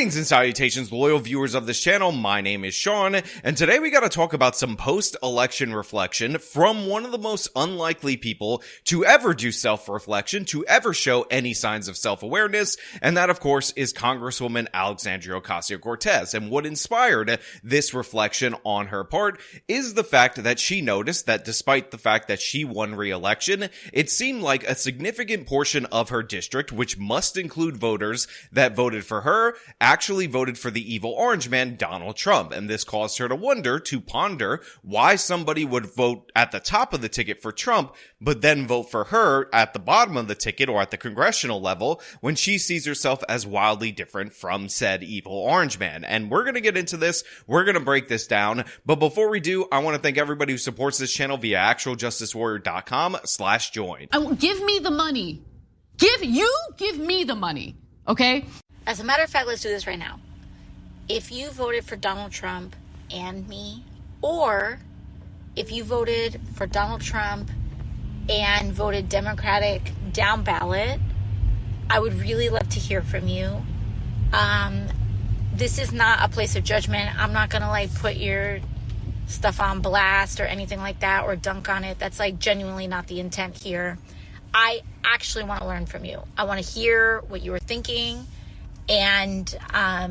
Greetings and salutations, loyal viewers of this channel. My name is Sean, and today we gotta talk about some post-election reflection from one of the most unlikely people to ever do self-reflection, to ever show any signs of self-awareness, and that, of course, is Congresswoman Alexandria Ocasio-Cortez. And what inspired this reflection on her part is the fact that she noticed that despite the fact that she won re-election, it seemed like a significant portion of her district, which must include voters that voted for her, actually voted for the evil orange man, Donald Trump. And this caused her to ponder why somebody would vote at the top of the ticket for Trump, but then vote for her at the bottom of the ticket or at the congressional level when she sees herself as wildly different from said evil orange man. And we're going to get into this. We're going to break this down. But before we do, I want to thank everybody who supports this channel via actualjusticewarrior.com/join. Give me the money. Give me the money. Okay? As a matter of fact, let's do this right now. If you voted for Donald Trump and me, or if you voted for Donald Trump and voted Democratic down ballot, I would really love to hear from you. This is not a place of judgment. I'm not going to put your stuff on blast or anything like that or dunk on it. That's genuinely not the intent here. I actually want to learn from you. I want to hear what you were thinking. And I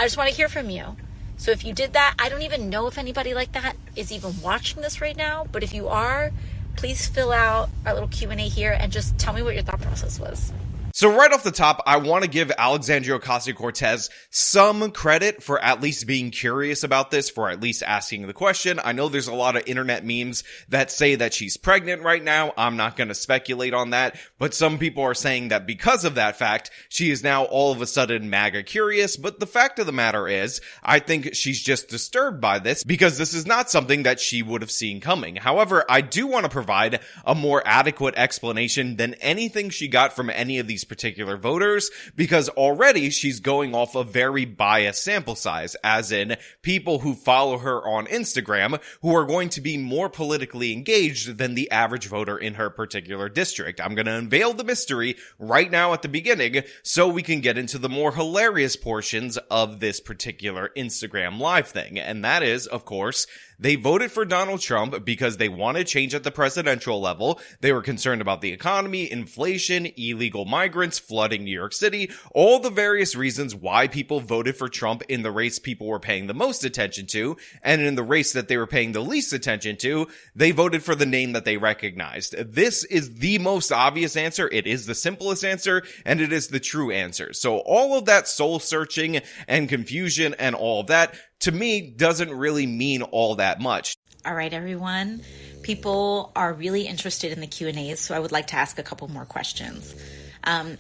just want to hear from you. So if you did that, I don't even know if anybody like that is even watching this right now. But if you are, please fill out our little Q&A here and just tell me what your thought process was. So right off the top, I want to give Alexandria Ocasio-Cortez some credit for at least being curious about this, for at least asking the question. I know there's a lot of internet memes that say that she's pregnant right now. I'm not going to speculate on that, but some people are saying that because of that fact, she is now all of a sudden MAGA curious. But the fact of the matter is, I think she's just disturbed by this because this is not something that she would have seen coming. However, I do want to provide a more adequate explanation than anything she got from any of these particular voters, because already she's going off a very biased sample size, as in people who follow her on Instagram who are going to be more politically engaged than the average voter in her particular district. I'm going to unveil the mystery right now at the beginning so we can get into the more hilarious portions of this particular Instagram live thing. And that is, of course, they voted for Donald Trump because they wanted change at the presidential level. They were concerned about the economy, inflation, illegal migrants, flooding New York City, all the various reasons why people voted for Trump in the race people were paying the most attention to, and in the race that they were paying the least attention to, they voted for the name that they recognized. This is the most obvious answer, it is the simplest answer, and it is the true answer. So all of that soul searching and confusion and all of that, to me, doesn't really mean all that much. All right, everyone. People are really interested in the Q&As, so I would like to ask a couple more questions.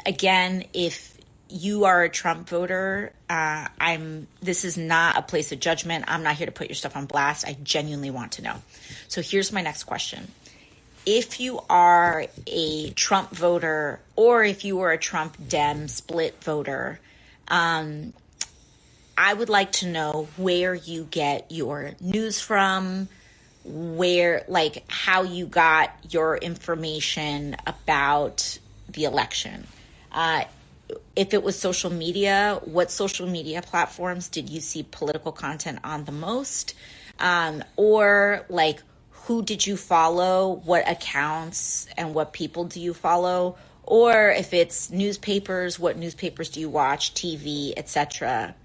Again, if you are a Trump voter, this is not a place of judgment. I'm not here to put your stuff on blast. I genuinely want to know. So here's my next question. If you are a Trump voter, or if you were a Trump Dem split voter, I would like to know where you get your news from, how you got your information about the election. If it was social media, what social media platforms did you see political content on the most? Or who did you follow? What accounts and what people do you follow? Or if it's newspapers, what newspapers do you watch, TV, etc.?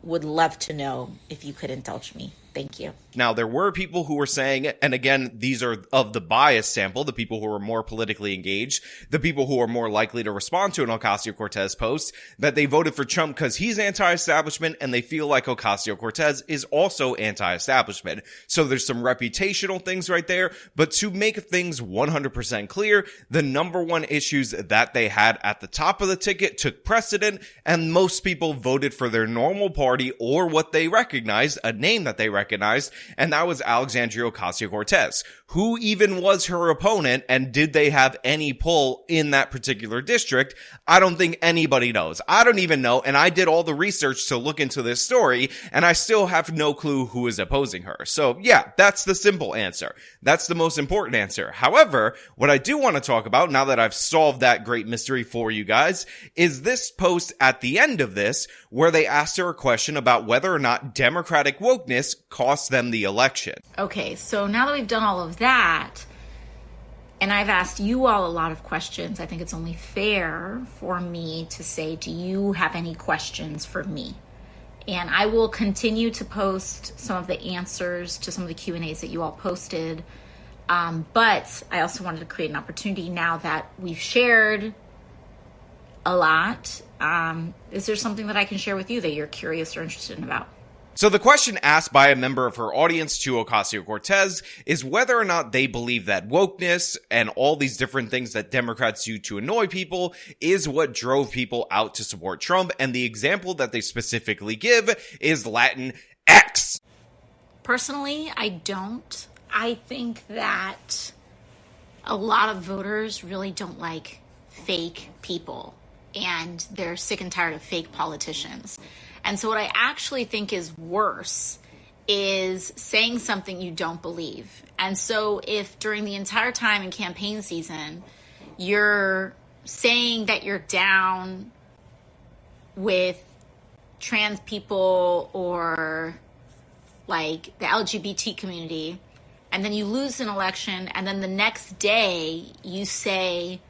Would love to know if you could indulge me. Thank you. Now, there were people who were saying, and again, these are of the biased sample, the people who are more politically engaged, the people who are more likely to respond to an Ocasio-Cortez post, that they voted for Trump because he's anti-establishment and they feel like Ocasio-Cortez is also anti-establishment. So there's some reputational things right there, but to make things 100% clear, the number one issues that they had at the top of the ticket took precedent, and most people voted for their normal party or what they recognized, a name that they recognized, recognized, and that was Alexandria Ocasio-Cortez. Who even was her opponent, and did they have any pull in that particular district? I don't think anybody knows. I don't even know, and I did all the research to look into this story, and I still have no clue who is opposing her. So yeah, that's the simple answer. That's the most important answer. However, what I do want to talk about, now that I've solved that great mystery for you guys, is this post at the end of this, where they asked her a question about whether or not Democratic wokeness cost them the election. Okay, so now that we've done all of that, and I've asked you all a lot of questions, I think it's only fair for me to say, do you have any questions for me? And I will continue to post some of the answers to some of the Q&As that you all posted. But I also wanted to create an opportunity now that we've shared a lot. Is there something that I can share with you that you're curious or interested about? So the question asked by a member of her audience to Ocasio-Cortez is whether or not they believe that wokeness and all these different things that Democrats do to annoy people is what drove people out to support Trump. And the example that they specifically give is Latin X. Personally, I don't. I think that a lot of voters really don't like fake people, and they're sick and tired of fake politicians. And so what I actually think is worse is saying something you don't believe. And so if during the entire time in campaign season, you're saying that you're down with trans people or like the LGBT community, and then you lose an election, and then the next day you say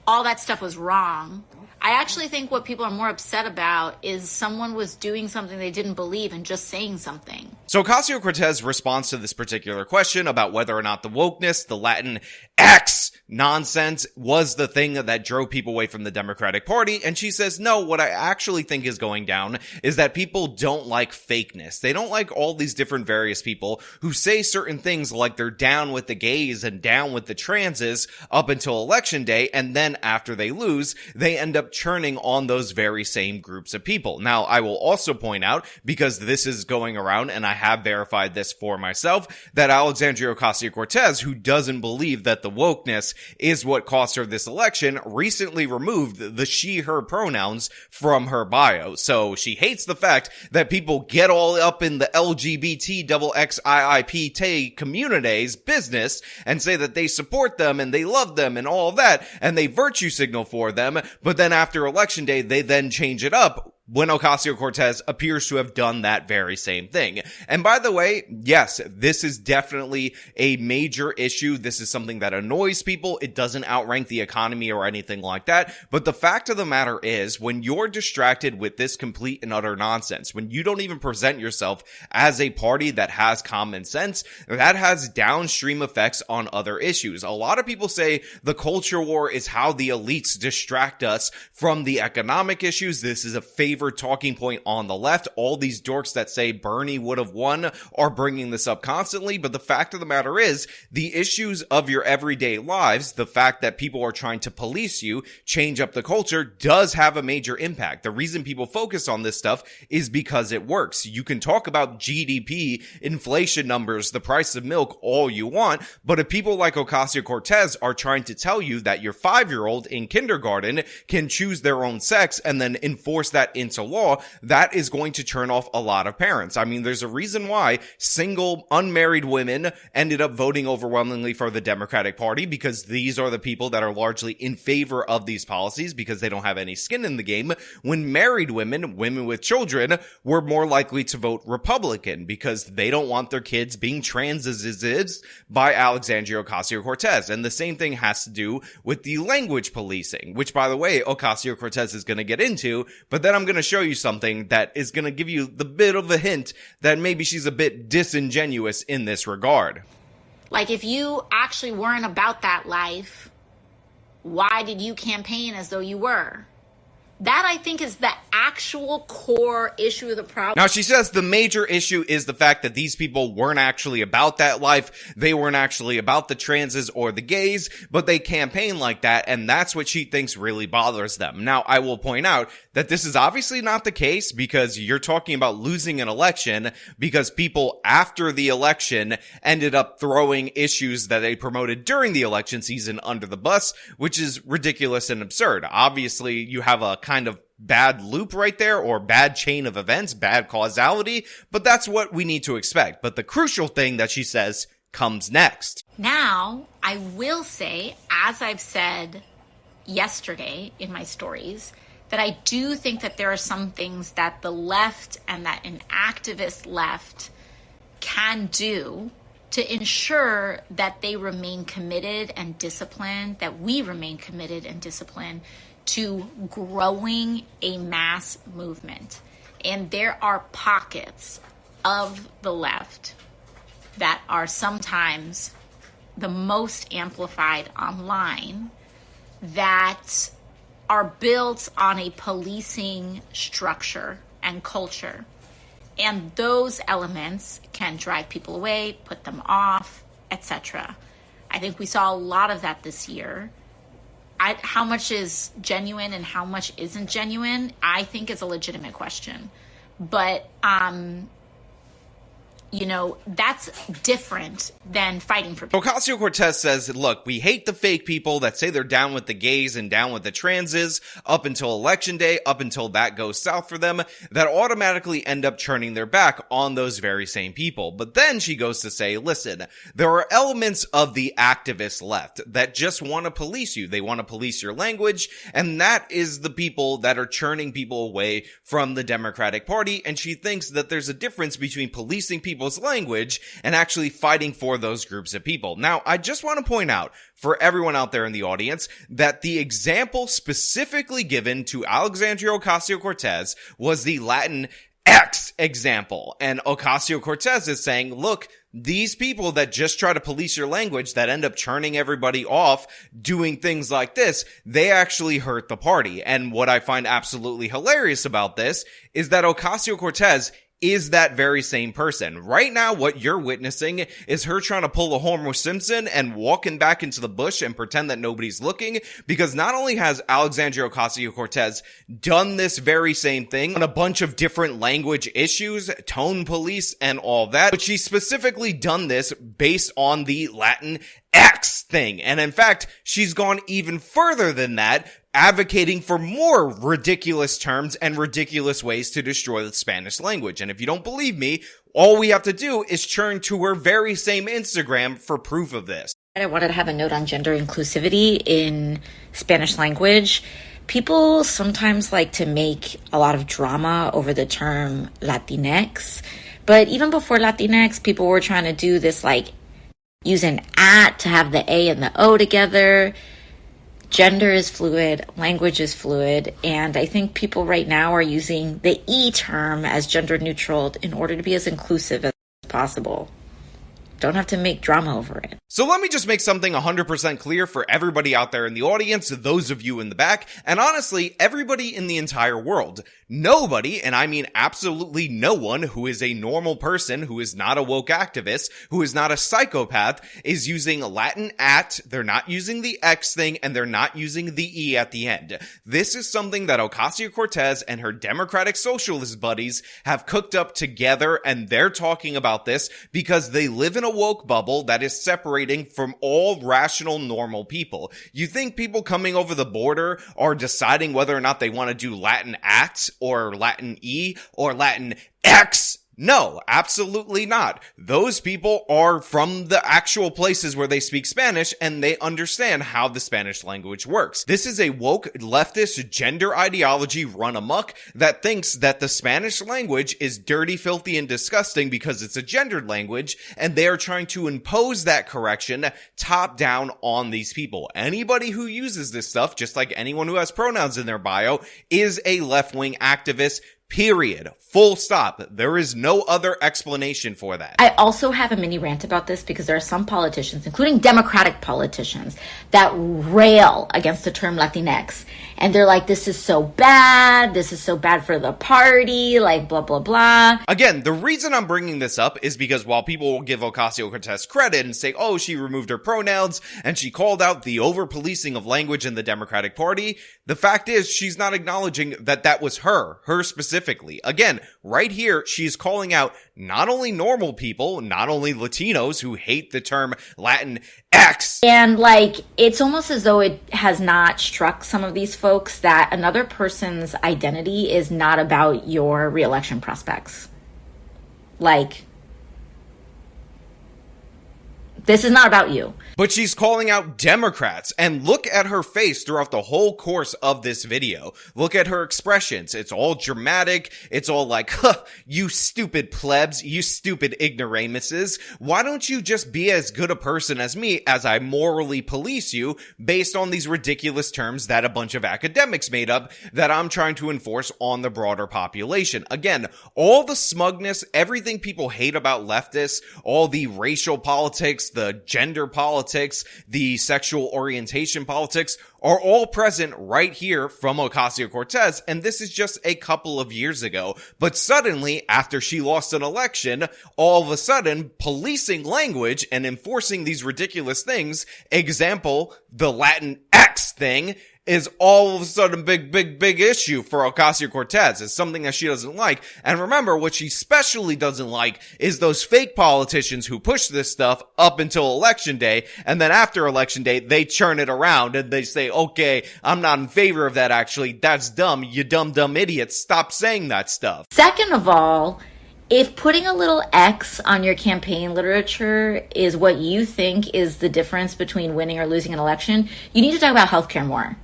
all that stuff was wrong, I actually think what people are more upset about is someone was doing something they didn't believe and just saying something. So Ocasio-Cortez responds to this particular question about whether or not the wokeness, the Latin X nonsense, was the thing that drove people away from the Democratic Party. And she says, no, what I actually think is going down is that people don't like fakeness. They don't like all these different various people who say certain things like they're down with the gays and down with the transes up until election day. And then after they lose, they end up churning on those very same groups of people. Now, I will also point out, because this is going around and I have verified this for myself, that Alexandria Ocasio-Cortez, who doesn't believe that the wokeness is what cost her this election, recently removed the she, her pronouns from her bio. So she hates the fact that people get all up in the LGBT XXIIP community's business and say that they support them and they love them and all of that, and they virtue signal for them, but then after election day, they then change it up when Ocasio-Cortez appears to have done that very same thing. And by the way, yes, this is definitely a major issue. This is something that annoys people. It doesn't outrank the economy or anything like that. But the fact of the matter is, when you're distracted with this complete and utter nonsense, when you don't even present yourself as a party that has common sense, that has downstream effects on other issues. A lot of people say the culture war is how the elites distract us from the economic issues. This is a favorite talking point on the left. All these dorks that say Bernie would have won are bringing this up constantly, but the fact of the matter is, the issues of your everyday lives, the fact that people are trying to police you, change up the culture, does have a major impact. The reason people focus on this stuff is because it works. You can talk about GDP, inflation numbers, the price of milk all you want, but if people like Ocasio-Cortez are trying to tell you that your 5-year-old in kindergarten can choose their own sex and then enforce that into law, that is going to turn off a lot of parents. I mean, there's a reason why single, unmarried women ended up voting overwhelmingly for the Democratic Party, because these are the people that are largely in favor of these policies because they don't have any skin in the game. When married women, women with children, were more likely to vote Republican because they don't want their kids being transited by Alexandria Ocasio-Cortez. And the same thing has to do with the language policing, which, by the way, Ocasio-Cortez is going to get into, but then I'm going to show you something that is going to give you the bit of a hint that maybe she's a bit disingenuous in this regard. Like, if you actually weren't about that life, why did you campaign as though you were? That, I think, is the actual actual core issue of the problem. Now, she says the major issue is the fact that these people weren't actually about that life. They weren't actually about the transes or the gays, but they campaign like that, and that's what she thinks really bothers them. Now, I will point out that this is obviously not the case, because you're talking about losing an election because people after the election ended up throwing issues that they promoted during the election season under the bus, which is ridiculous and absurd. Obviously, you have a kind of bad loop right there, or bad chain of events, bad causality, but that's what we need to expect. But the crucial thing that she says comes next. Now, I will say, as I've said yesterday in my stories, that I do think that there are some things that the left and that an activist left can do to ensure that they remain committed and disciplined, that we remain committed and disciplined to growing a mass movement. And there are pockets of the left that are sometimes the most amplified online that are built on a policing structure and culture. And those elements can drive people away, put them off, etc. I think we saw a lot of that this year. How much is genuine and how much isn't genuine, I think is a legitimate question. But, that's different than fighting for people. Ocasio-Cortez says, look, we hate the fake people that say they're down with the gays and down with the transes up until election day, up until that goes south for them, that automatically end up turning their back on those very same people. But then she goes to say, listen, there are elements of the activist left that just want to police you. They want to police your language, and that is the people that are churning people away from the Democratic Party. And she thinks that there's a difference between policing people's language and actually fighting for those groups of people. Now, I just want to point out for everyone out there in the audience that the example specifically given to Alexandria Ocasio-Cortez was the Latin X example. And Ocasio-Cortez is saying, look, these people that just try to police your language, that end up churning everybody off, doing things like this, they actually hurt the party. And what I find absolutely hilarious about this is that Ocasio-Cortez is that very same person. Right now, what you're witnessing is her trying to pull a Homer Simpson and walking back into the bush and pretend that nobody's looking, because not only has Alexandria Ocasio-Cortez done this very same thing on a bunch of different language issues, tone police and all that, but she's specifically done this based on the Latin X thing. And in fact, she's gone even further than that, advocating for more ridiculous terms and ridiculous ways to destroy the Spanish language. And if you don't believe me, all we have to do is turn to her very same Instagram for proof of this. I wanted to have a note on gender inclusivity in Spanish language. People sometimes like to make a lot of drama over the term Latinx, but even before Latinx, people were trying to do this, like, use an at to have the A and the O together. Gender is fluid, language is fluid, and I think people right now are using the E term as gender neutral in order to be as inclusive as possible. Don't have to make drama over it. So let me just make something 100% clear for everybody out there in the audience, those of you in the back, and honestly, everybody in the entire world. Nobody, and I mean absolutely no one who is a normal person, who is not a woke activist, who is not a psychopath, is using Latin at, they're not using the X thing, and they're not using the E at the end. This is something that Ocasio-Cortez and her Democratic Socialist buddies have cooked up together, and they're talking about this because they live in a woke bubble that is separating from all rational, normal people. You think people coming over the border are deciding whether or not they want to do Latin at, or Latin E, or Latin X? No, absolutely not. Those people are from the actual places where they speak Spanish, and they understand how the Spanish language works. This is a woke leftist gender ideology run amok that thinks that the Spanish language is dirty, filthy, and disgusting because it's a gendered language, and they are trying to impose that correction top down on these people. Anybody who uses this stuff, just like anyone who has pronouns in their bio, is a left-wing activist. Period. Full stop. There is no other explanation for that. I also have a mini rant about this because there are some politicians, including Democratic politicians, that rail against the term Latinx and they're like, this is so bad. This is so bad for the party, like blah, blah, blah. Again, the reason I'm bringing this up is because while people will give Ocasio-Cortez credit and say, oh, she removed her pronouns and she called out the over-policing of language in the Democratic Party, the fact is she's not acknowledging that that was her specifically. Again, right here, she's calling out not only normal people, not only Latinos who hate the term Latin X. And like, it's almost as though it has not struck some of these folks that another person's identity is not about your reelection prospects. Like, this is not about you. But she's calling out Democrats, and look at her face throughout the whole course of this video. Look at her expressions. It's all dramatic. It's all like, huh, you stupid plebs, you stupid ignoramuses. Why don't you just be as good a person as me as I morally police you based on these ridiculous terms that a bunch of academics made up that I'm trying to enforce on the broader population? Again, all the smugness, everything people hate about leftists, all the racial politics, the gender politics, the sexual orientation politics are all present right here from Ocasio-Cortez, and this is just a couple of years ago. But suddenly, after she lost an election, all of a sudden, policing language and enforcing these ridiculous things, example, the Latin X thing, is all of a sudden big issue for Ocasio-Cortez. It's something that she doesn't like. And remember, what she especially doesn't like is those fake politicians who push this stuff up until election day, and then after election day, they churn it around and they say, okay, I'm not in favor of that actually. That's dumb. You dumb idiots. Stop saying that stuff. Second of all, if putting a little X on your campaign literature is what you think is the difference between winning or losing an election, you need to talk about healthcare more.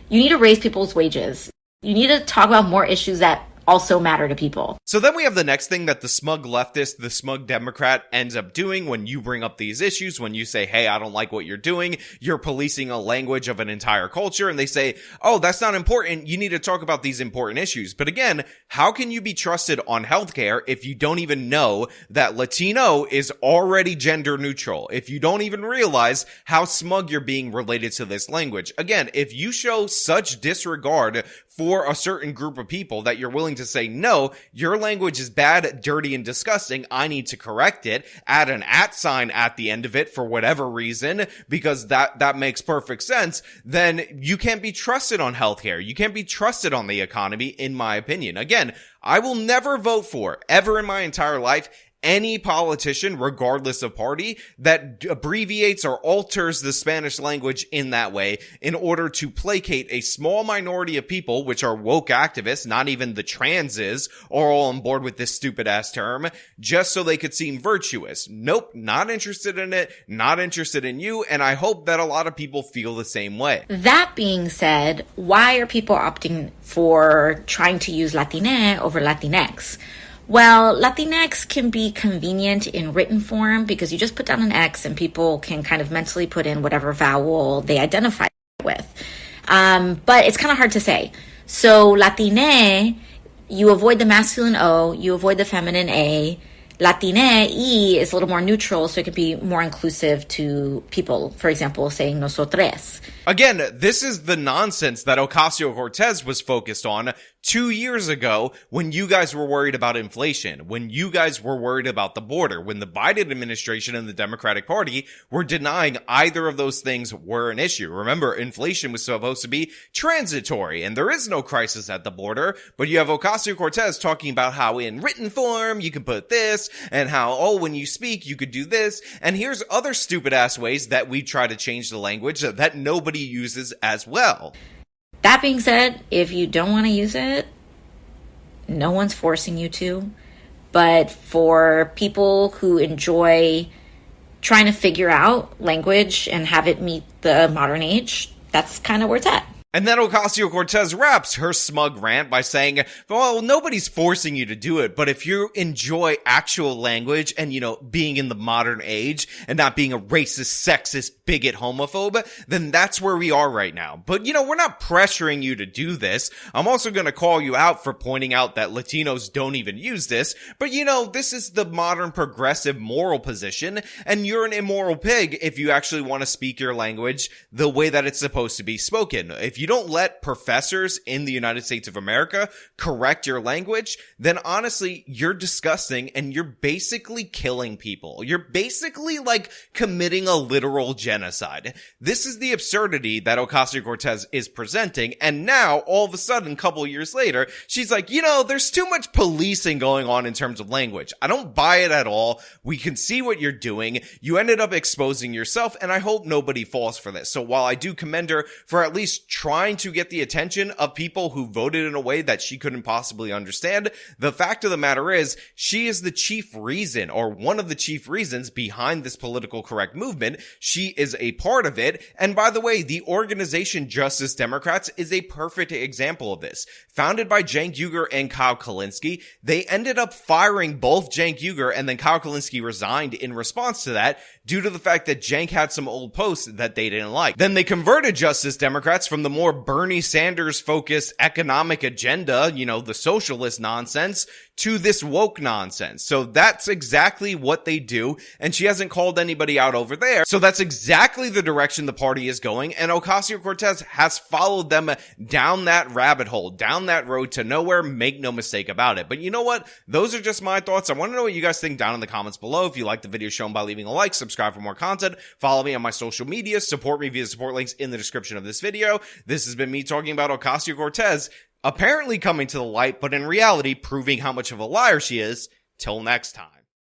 You need to raise people's wages. You need to talk about more issues that also matter to people. So then we have the next thing that the smug leftist, the smug Democrat ends up doing when you bring up these issues, when you say, hey, I don't like what you're doing, you're policing a language of an entire culture, and they say, oh, that's not important, you need to talk about these important issues. But again, how can you be trusted on healthcare if you don't even know that Latino is already gender neutral? If you don't even realize how smug you're being related to this language? Again, if you show such disregard for a certain group of people that you're willing to say, no, your language is bad, dirty, and disgusting, I need to correct it, add an @ sign at the end of it for whatever reason, because that makes perfect sense, then you can't be trusted on healthcare. You can't be trusted on the economy, in my opinion. Again, I will never vote for, ever in my entire life, any politician, regardless of party, that abbreviates or alters the Spanish language in that way in order to placate a small minority of people, which are woke activists, not even the transes, are all on board with this stupid ass term, just so they could seem virtuous. Nope, not interested in it, not interested in you, and I hope that a lot of people feel the same way. That being said, why are people opting for trying to use Latinx over Latinx? Well, Latinx can be convenient in written form because you just put down an X and people can kind of mentally put in whatever vowel they identify with. But it's kind of hard to say. So Latine, you avoid the masculine O, you avoid the feminine A. Latine, E, is a little more neutral, so it can be more inclusive to people. For example, saying nosotres. Again, this is the nonsense that Ocasio-Cortez was focused on 2 years ago when you guys were worried about inflation, when you guys were worried about the border, when the Biden administration and the Democratic Party were denying either of those things were an issue. Remember, inflation was supposed to be transitory, and there is no crisis at the border, but you have Ocasio-Cortez talking about how in written form you can put this, and how, oh, when you speak, you could do this, and here's other stupid-ass ways that we try to change the language that nobody uses as well. That being said, if you don't want to use it, no one's forcing you to. But for people who enjoy trying to figure out language and have it meet the modern age, that's kind of where it's at. And then Ocasio-Cortez wraps her smug rant by saying, well, nobody's forcing you to do it, but if you enjoy actual language and, being in the modern age and not being a racist, sexist, bigot, homophobe, then that's where we are right now. But, we're not pressuring you to do this. I'm also going to call you out for pointing out that Latinos don't even use this, but, this is the modern progressive moral position, and you're an immoral pig if you actually want to speak your language the way that it's supposed to be spoken. If If you don't let professors in the United States of America correct your language, then honestly, you're disgusting and you're basically killing people. You're basically like committing a literal genocide. This is the absurdity that Ocasio-Cortez is presenting, and now, all of a sudden, a couple years later, she's like, there's too much policing going on in terms of language. I don't buy it at all. We can see what you're doing. You ended up exposing yourself, and I hope nobody falls for this. So while I do commend her for at least trying to get the attention of people who voted in a way that she couldn't possibly understand, the fact of the matter is, she is the chief reason, or one of the chief reasons behind this political correct movement. She is a part of it. And by the way, the organization Justice Democrats is a perfect example of this. Founded by Cenk Uygur and Kyle Kulinski, they ended up firing both Cenk Uygur, and then Kyle Kulinski resigned in response to that due to the fact that Cenk had some old posts that they didn't like. Then they converted Justice Democrats from the more Bernie Sanders focused economic agenda, the socialist nonsense, to this woke nonsense. So that's exactly what they do, and she hasn't called anybody out over there. So that's exactly the direction the party is going, and Ocasio-Cortez has followed them down that rabbit hole, down that road to nowhere, make no mistake about it. But you know what? Those are just my thoughts. I want to know what you guys think down in the comments below. If you like the video, show them by leaving a like, subscribe for more content, follow me on my social media, support me via the support links in the description of this video. This has been me talking about Ocasio-Cortez, apparently coming to the light, but in reality proving how much of a liar she is. Till next time.